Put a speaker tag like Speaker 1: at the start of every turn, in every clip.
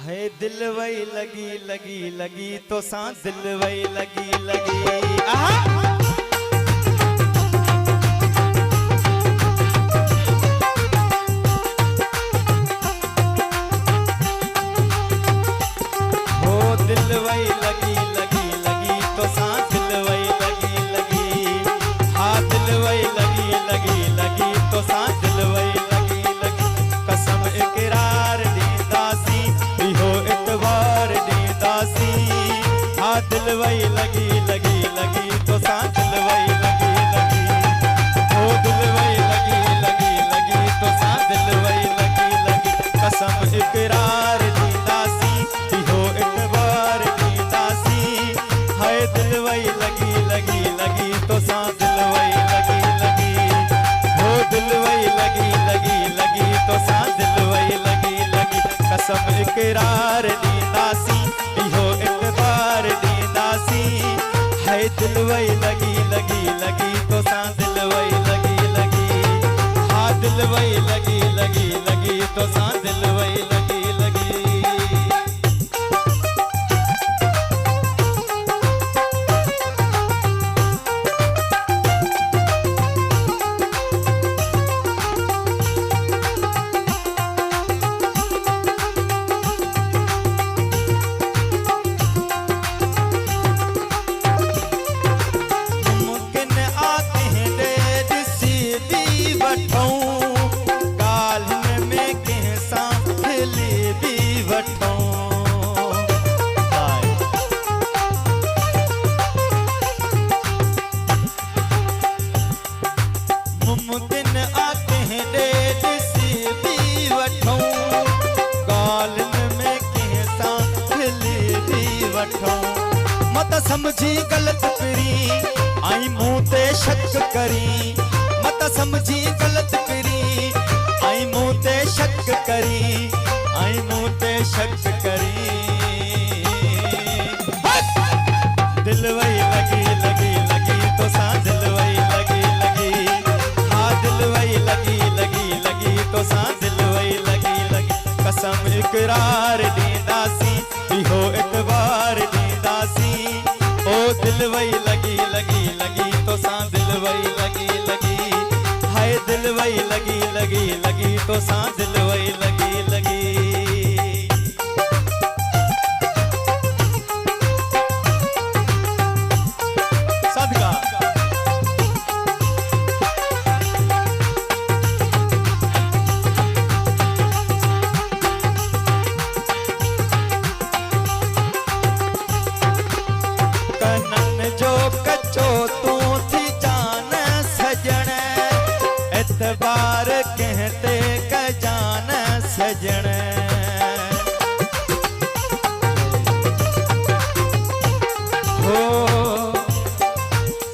Speaker 1: है दिल वही लगी लगी लगी तो सांस दिल वही लगी लगी। आहा दिल वही लगी लगी लगी तो सांस दिल वही लगी लगी। हाँ दिल वही लगी लगी लगी तो सांस दिल वही लगी लगी। कसम इकरार दीदासी इहो इतवार दीदासी। हाँ दिल वही लगी लगी लगी तो सांस दिल वही लगी लगी। हो दिल वही लगी लगी लगी तो सांस दिल वही लगी लगी। कसम इकरार दीदासी इहो इतवार दिल वही लगी लगी लगी तो सांस दिल वही लगी लगी। हो दिल वही लगी लगी लगी तो सांस दिल वही लगी लगी। कसम इकरार दीदासी इहो इतबार दीदासी। है दिल वही लगी लगी लगी तो सांस दिल वही लगी लगी। हाँ दिल वही लगी लगी लगी तो सांस दिल वही लगी लगी। मुमकिन आते हैं डेट सी भी वठूं गालन में के साथ भी वठूं। मत समझी गलत करी आई मुंह ते शक करी। मत समझी गलत करी आई मुंह ते शक करी। आई मुंह ते शक करी। दिल वही लगी लगी लगी तो सांस दिल वही लगी लगी। हाँ दिल वही लगी लगी लगी तो सांस दिल वही लगी लगी। कसम इकरार दीदासी इहो इतबार दीदासी। ओ दिल वही लगी लगी लगी तो सांस दिल वही लगी लगी। हाय दिल वही लगी लगी लगी तो सांस दिल वही लगी लगी। बार कहते क जान सजन। हो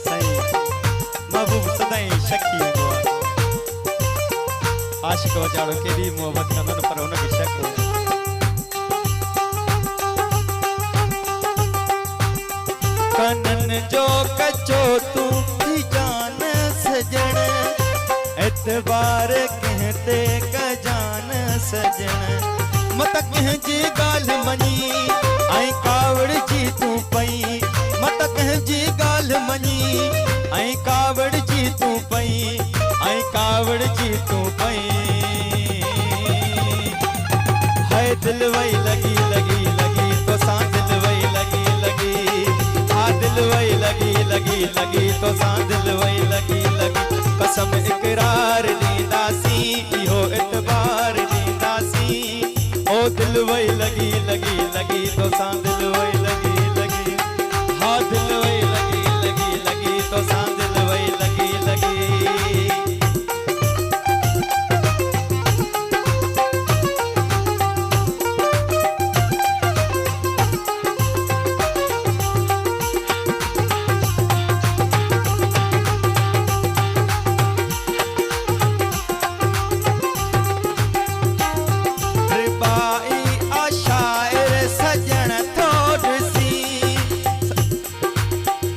Speaker 1: सही महबूब सदाई शक्की हो। आशिक जाड़ो के भी मोहब्बत कंदन पर उनखे शक हो। कनन जो कचो तू थी जान सजन। एतबार कहते क जान सजन। मत कंहिंजी ॻाल्हि मञी ऐं कावड़ जी तूं पई। मत कंहिंजी ॻाल्हि मञी ऐं कावड़ जी तूं पई। ऐं कावड़ जी तूं पई। है दिल वही लगी लगी लगी तो सांस दिल वही लगी लगी। हाँ दिल वही लगी लगी लगी तो सांस दिल वही लगी लगी। कसम इकरार दीदासी इहो इतबार दीदासी। ओ दिल वही लगी लगी लगी तो सांस दिल वही लगी लगी। हाँ दिल वही लगी लगी लगी तो सांस दिल वही लगी लगी।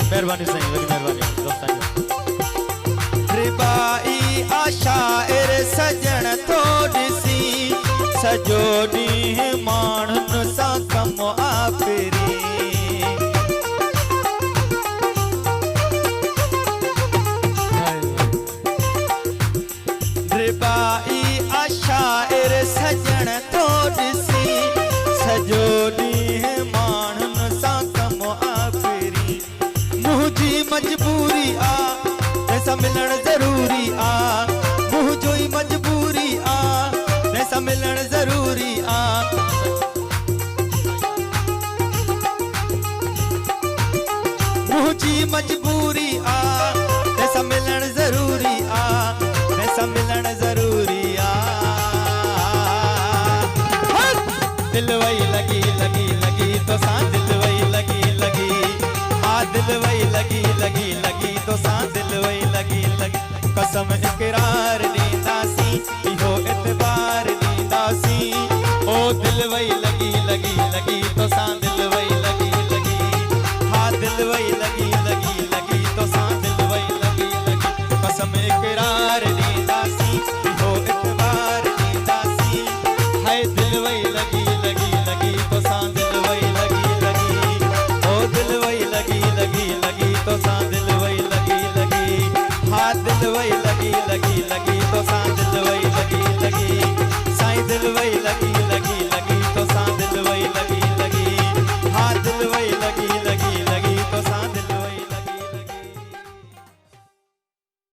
Speaker 1: मेहरबानी सही वॾी मेहरबानी दोस्तां। रिबाई आशाइर सजण थो ॾिसी सॼो ॾींहुं माण्हुनि सजो ॾींहुं माण्हुनि सां कमु आखिरी मुंहिंजी मजबूरी आ तंहिंसां मिलण ज़रूरी आ मुंहिंजो ई मजबूरी आ तंहिंसां मिलण ज़रूरी आ मुंहिंजी मजबूरी आ तंहिंसां मिलण ज़रूरी आ तंहिंसां मिलण ज़रूरी आ दिल वही लगी लगी लगी तोसां दिल वही लगी लगी हा दिल वही लगी लगी लगी तोसां दिल वही लगी लगी कसम इकरार ॾींदासीं इहो एतबार ॾींदासीं ओ दिल वही लगी लगी लगी तोसां दिल वही लगी लगी हा दिल वही लगी लगी लगी तोसां दिल वही लगी लगी कसम इकरार ॾींदासीं इहो एतबार ॾींदासीं हाय दिल वही लगी लगी लगी तोसां दिल वही लगी लगी ओ दिल वही लगी लगी लगी तोसां दिल वही लगी लगी हा दिल वही लगी लगी लगी तोसां दिल वही लगी लगी साईं दिल वही लगी लगी